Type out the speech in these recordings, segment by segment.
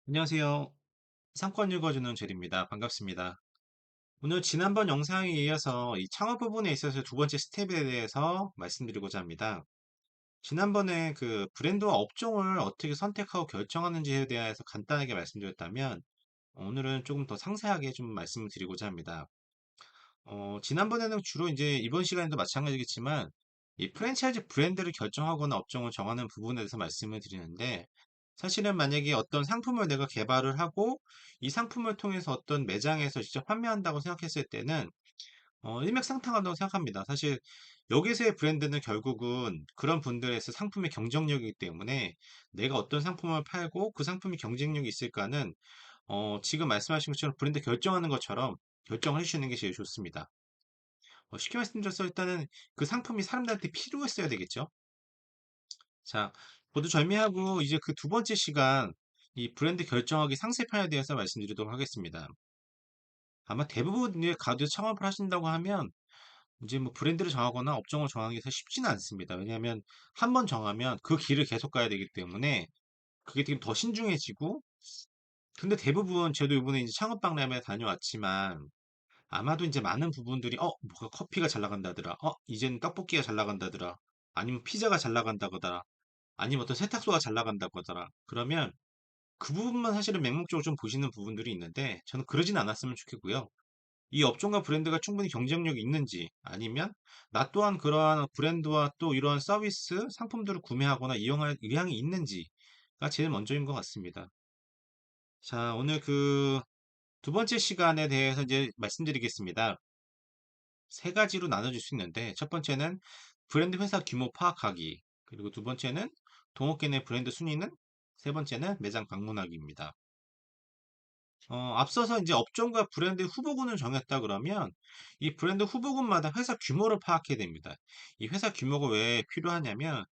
안녕하세요. 상권 읽어주는 제리입니다. 반갑습니다. 오늘 지난번 영상에 이어서 이 창업 부분에 있어서 두 번째 스텝에 대해서 말씀드리고자 합니다. 지난번에 그 브랜드와 업종을 어떻게 선택하고 결정하는지에 대해서 간단하게 말씀드렸다면, 오늘은 조금 더 상세하게 좀 말씀을 드리고자 합니다. 지난번에는 주로 이제 이번 시간에도 마찬가지겠지만, 이 프랜차이즈 브랜드를 결정하거나 업종을 정하는 부분에 대해서 말씀을 드리는데, 사실은 만약에 어떤 상품을 내가 개발을 하고, 이 상품을 통해서 어떤 매장에서 직접 판매한다고 생각했을 때는, 일맥상통한다고 생각합니다. 사실, 여기서의 브랜드는 결국은 그런 분들에서 상품의 경쟁력이기 때문에, 내가 어떤 상품을 팔고 그 상품이 경쟁력이 있을까는, 지금 말씀하신 것처럼 브랜드 결정하는 것처럼 결정을 해주시는 게 제일 좋습니다. 쉽게 말씀드려서 일단은 그 상품이 사람들한테 필요했어야 되겠죠. 자, 모두 절미하고 이제 그 두 번째 시간, 이 브랜드 결정하기 상세편에 대해서 말씀드리도록 하겠습니다. 아마 대부분의 가드 창업을 하신다고 하면 이제 뭐 브랜드를 정하거나 업종을 정하기 가 쉽지는 않습니다. 왜냐하면 한 번 정하면 그 길을 계속 가야 되기 때문에 그게 되게 더 신중해지고, 근데 대부분 저도 이번에 이제 창업 박람회 다녀왔지만 아마도 이제 많은 부분들이 뭐가 커피가 잘 나간다더라. 이제는 떡볶이가 잘 나간다더라. 아니면 피자가 잘 나간다거더라. 아니면 어떤 세탁소가 잘 나간다거더라. 그러면 그 부분만 사실은 맹목적으로 좀 보시는 부분들이 있는데 저는 그러진 않았으면 좋겠고요. 이 업종과 브랜드가 충분히 경쟁력이 있는지, 아니면 나 또한 그러한 브랜드와 또 이러한 서비스, 상품들을 구매하거나 이용할 의향이 있는지가 제일 먼저인 것 같습니다. 자, 오늘 그 두 번째 시간에 대해서 이제 말씀드리겠습니다. 세 가지로 나눠질 수 있는데, 첫 번째는 브랜드 회사 규모 파악하기, 그리고 두 번째는 동업계 내 브랜드 순위는, 세 번째는 매장 방문하기입니다. 앞서서 이제 업종과 브랜드 후보군을 정했다 그러면 이 브랜드 후보군마다 회사 규모를 파악해야 됩니다. 이 회사 규모가 왜 필요하냐면,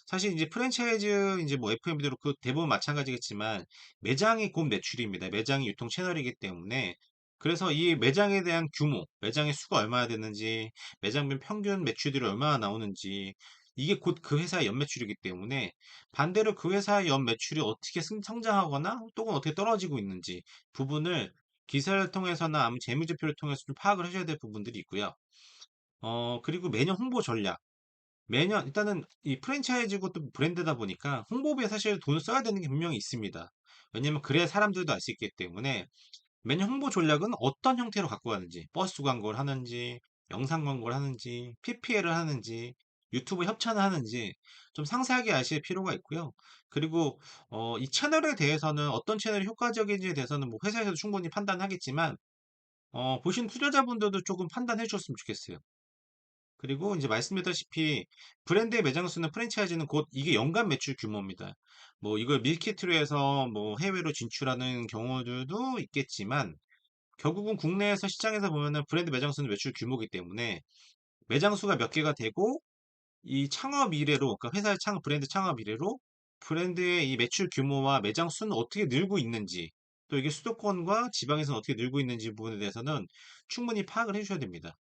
사실 이제 프랜차이즈 이제 뭐 F&B도 그 대부분 마찬가지겠지만 매장이 곧 매출입니다. 매장이 유통 채널이기 때문에, 그래서 이 매장에 대한 규모, 매장의 수가 얼마나 되는지, 매장별 평균 매출들이 얼마나 나오는지, 이게 곧 그 회사의 연매출이기 때문에, 반대로 그 회사의 연매출이 어떻게 성장하거나 또는 어떻게 떨어지고 있는지 부분을 기사를 통해서나 아니면 재무제표를 통해서 좀 파악을 하셔야 될 부분들이 있고요. 그리고 매년 홍보 전략. 매년, 일단은 이 프랜차이즈고 또 브랜드다 보니까 홍보비에 사실 돈을 써야 되는 게 분명히 있습니다. 왜냐면 그래야 사람들도 알 수 있기 때문에 매년 홍보 전략은 어떤 형태로 갖고 가는지, 버스 광고를 하는지, 영상 광고를 하는지, PPL을 하는지, 유튜브 협찬을 하는지 좀 상세하게 아실 필요가 있고요. 그리고 이 채널에 대해서는 어떤 채널이 효과적인지에 대해서는 뭐 회사에서도 충분히 판단하겠지만, 보신 투자자분들도 조금 판단해 주셨으면 좋겠어요. 그리고 이제 말씀드렸다시피 브랜드의 매장 수는, 프랜차이즈는 곧 이게 연간 매출 규모입니다. 뭐 이걸 밀키트로 해서 뭐 해외로 진출하는 경우들도 있겠지만, 결국은 국내에서 시장에서 보면은 브랜드 매장 수는 매출 규모이기 때문에 매장 수가 몇 개가 되고, 이 창업 이래로, 그러니까 회사의 창업, 브랜드 창업 이래로 브랜드의 이 매출 규모와 매장 수는 어떻게 늘고 있는지, 또 이게 수도권과 지방에서는 어떻게 늘고 있는지 부분에 대해서는 충분히 파악을 해주셔야 됩니다.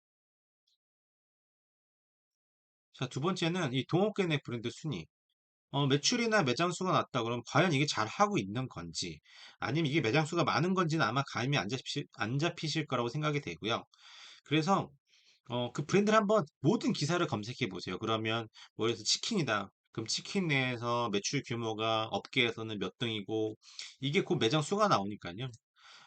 자, 두 번째는 이 동업계 내 브랜드 순위. 매출이나 매장 수가 낮다 그러면 과연 이게 잘 하고 있는 건지, 아니면 이게 매장 수가 많은 건지는 아마 감이 안 잡히실 거라고 생각이 되고요. 그래서 그 브랜드를 한번 모든 기사를 검색해 보세요. 그러면 뭐 예를 들어서 치킨이다. 그럼 치킨 내에서 매출 규모가 업계에서는 몇 등이고, 이게 곧 매장 수가 나오니까요.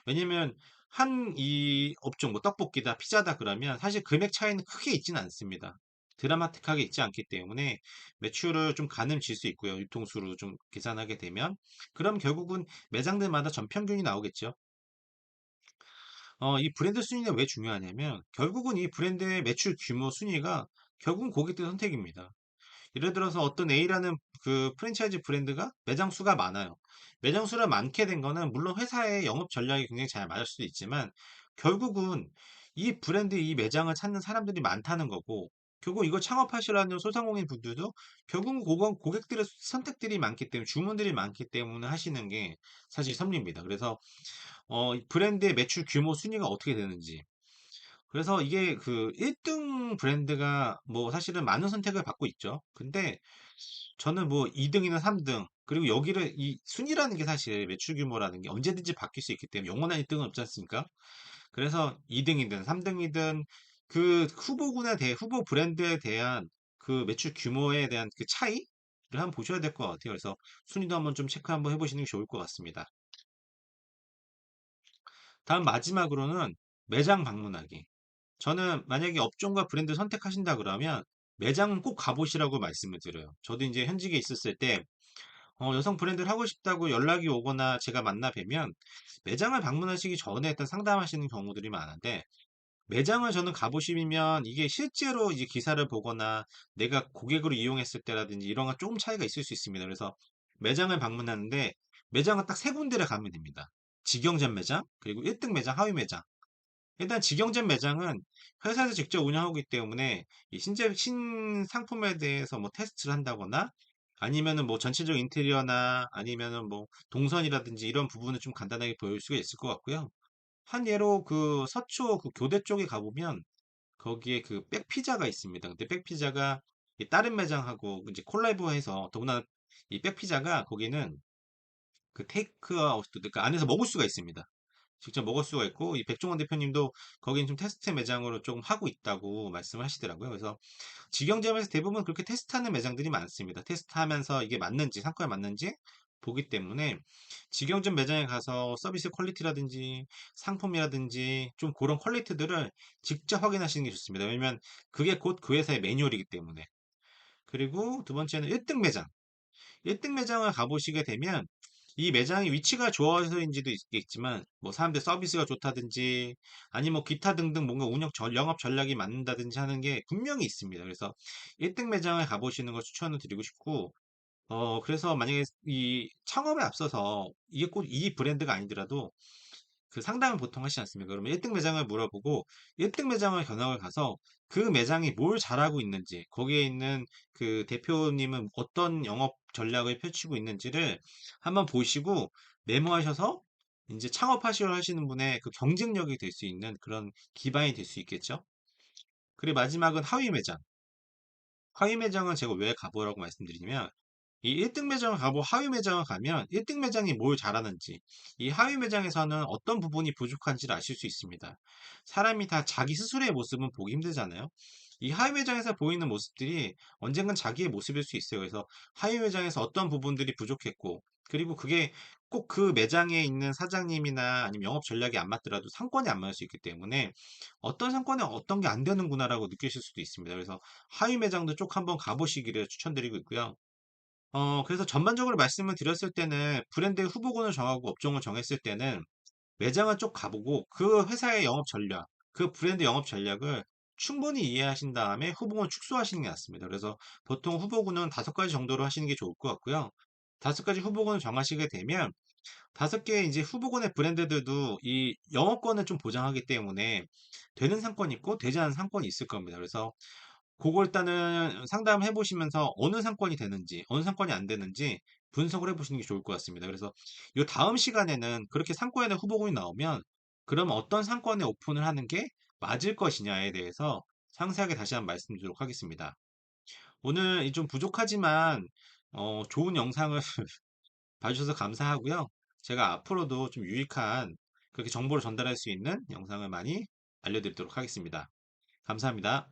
왜냐면 한 이 업종, 뭐 떡볶이다, 피자다 그러면 사실 금액 차이는 크게 있지는 않습니다. 드라마틱하게 있지 않기 때문에 매출을 좀 가늠 질 수 있고요. 유통수로 좀 계산하게 되면. 그럼 결국은 매장들마다 전평균이 나오겠죠. 이 브랜드 순위가 왜 중요하냐면, 결국은 이 브랜드의 매출 규모 순위가 결국은 고객들 선택입니다. 예를 들어서 어떤 A라는 그 프랜차이즈 브랜드가 매장 수가 많아요. 매장 수가 많게 된 거는 물론 회사의 영업 전략이 굉장히 잘 맞을 수도 있지만, 결국은 이 브랜드, 이 매장을 찾는 사람들이 많다는 거고, 결국 이거 창업하시라는 소상공인 분들도 결국은 고객들의 선택들이 많기 때문에, 주문들이 많기 때문에 하시는 게 사실 섭리입니다. 그래서 이 브랜드의 매출 규모 순위가 어떻게 되는지. 그래서 이게 그 1등 브랜드가 뭐 사실은 많은 선택을 받고 있죠. 근데 저는 뭐 2등이나 3등, 그리고 여기를, 이 순위라는 게 사실 매출 규모라는 게 언제든지 바뀔 수 있기 때문에 영원한 1등은 없지 않습니까? 그래서 2등이든 3등이든 그 후보군에 대해, 후보 브랜드에 대한 그 매출 규모에 대한 그 차이를 한번 보셔야 될 것 같아요. 그래서 순위도 한번 좀 체크 한번 해보시는 게 좋을 것 같습니다. 다음 마지막으로는 매장 방문하기. 저는 만약에 업종과 브랜드 선택하신다 그러면 매장은 꼭 가보시라고 말씀을 드려요. 저도 이제 현직에 있었을 때 여성 브랜드를 하고 싶다고 연락이 오거나 제가 만나 뵈면 매장을 방문하시기 전에 일단 상담하시는 경우들이 많은데, 매장을 저는 가보시면 이게 실제로 이제 기사를 보거나 내가 고객으로 이용했을 때라든지 이런 건 조금 차이가 있을 수 있습니다. 그래서 매장을 방문하는데 매장은 딱 세 군데를 가면 됩니다. 직영점 매장, 그리고 1등 매장, 하위 매장. 일단 직영점 매장은 회사에서 직접 운영하기 때문에 이 신상품에 대해서 뭐 테스트를 한다거나 아니면은 뭐 전체적 인테리어나 아니면은 뭐 동선이라든지 이런 부분을 좀 간단하게 보여줄 수가 있을 것 같고요. 한 예로 그 서초 그 교대 쪽에 가보면 거기에 그 백피자가 있습니다. 근데 백피자가 이 다른 매장하고 이제 콜라보해서, 더구나 이 백피자가 거기는 그 테이크아웃, 그 안에서 먹을 수가 있습니다. 직접 먹을 수가 있고, 이 백종원 대표님도 거긴 좀 테스트 매장으로 조금 하고 있다고 말씀을 하시더라고요. 그래서 직영점에서 대부분 그렇게 테스트하는 매장들이 많습니다. 테스트하면서 이게 맞는지, 상권에 맞는지 보기 때문에 직영점 매장에 가서 서비스 퀄리티라든지 상품이라든지 좀 그런 퀄리티들을 직접 확인하시는 게 좋습니다. 왜냐면 그게 곧 그 회사의 매뉴얼이기 때문에. 그리고 두 번째는 1등 매장. 1등 매장을 가보시게 되면 이 매장이 위치가 좋아서인지도 있겠지만 뭐 사람들 서비스가 좋다든지 아니 뭐 기타 등등 뭔가 영업 전략이 맞는다든지 하는 게 분명히 있습니다. 그래서 1등 매장을 가보시는 걸 추천을 드리고 싶고, 그래서 만약에 이 창업에 앞서서 이게 꼭 이 브랜드가 아니더라도 그 상담을 보통 하시지 않습니까? 그러면 1등 매장을 물어보고 1등 매장을 견학을 가서 그 매장이 뭘 잘하고 있는지, 거기에 있는 그 대표님은 어떤 영업 전략을 펼치고 있는지를 한번 보시고 메모하셔서 이제 창업하시려 하시는 분의 그 경쟁력이 될 수 있는 그런 기반이 될 수 있겠죠. 그리고 마지막은 하위 매장. 하위 매장은 제가 왜 가보라고 말씀드리냐면, 이 1등 매장을 가고 하위 매장을 가면 1등 매장이 뭘 잘하는지, 이 하위 매장에서는 어떤 부분이 부족한지를 아실 수 있습니다. 사람이 다 자기 스스로의 모습은 보기 힘들잖아요. 이 하위 매장에서 보이는 모습들이 언젠간 자기의 모습일 수 있어요. 그래서 하위 매장에서 어떤 부분들이 부족했고, 그리고 그게 꼭 그 매장에 있는 사장님이나 아니면 영업 전략이 안 맞더라도 상권이 안 맞을 수 있기 때문에 어떤 상권에 어떤 게 안 되는구나라고 느끼실 수도 있습니다. 그래서 하위 매장도 쭉 한번 가보시기를 추천드리고 있고요. 그래서 전반적으로 말씀을 드렸을 때는 브랜드의 후보군을 정하고 업종을 정했을 때는 매장을 쭉 가보고 그 회사의 영업 전략, 그 브랜드 영업 전략을 충분히 이해하신 다음에 후보군을 축소하시는 게 낫습니다. 그래서 보통 후보군은 5가지 정도로 하시는 게 좋을 것 같고요. 5가지 후보군을 정하시게 되면 5개의 이제 후보군의 브랜드들도 이 영업권을 좀 보장하기 때문에 되는 상권이 있고 되지 않은 상권이 있을 겁니다. 그래서 그거 일단은 상담해 보시면서 어느 상권이 되는지, 어느 상권이 안 되는지 분석을 해 보시는 게 좋을 것 같습니다. 그래서 이 다음 시간에는 그렇게 상권에 대한 후보군이 나오면 그럼 어떤 상권에 오픈을 하는 게 맞을 것이냐에 대해서 상세하게 다시 한번 말씀드리도록 하겠습니다. 오늘 이 좀 부족하지만 좋은 영상을 봐주셔서 감사하고요. 제가 앞으로도 좀 유익한 그렇게 정보를 전달할 수 있는 영상을 많이 알려드리도록 하겠습니다. 감사합니다.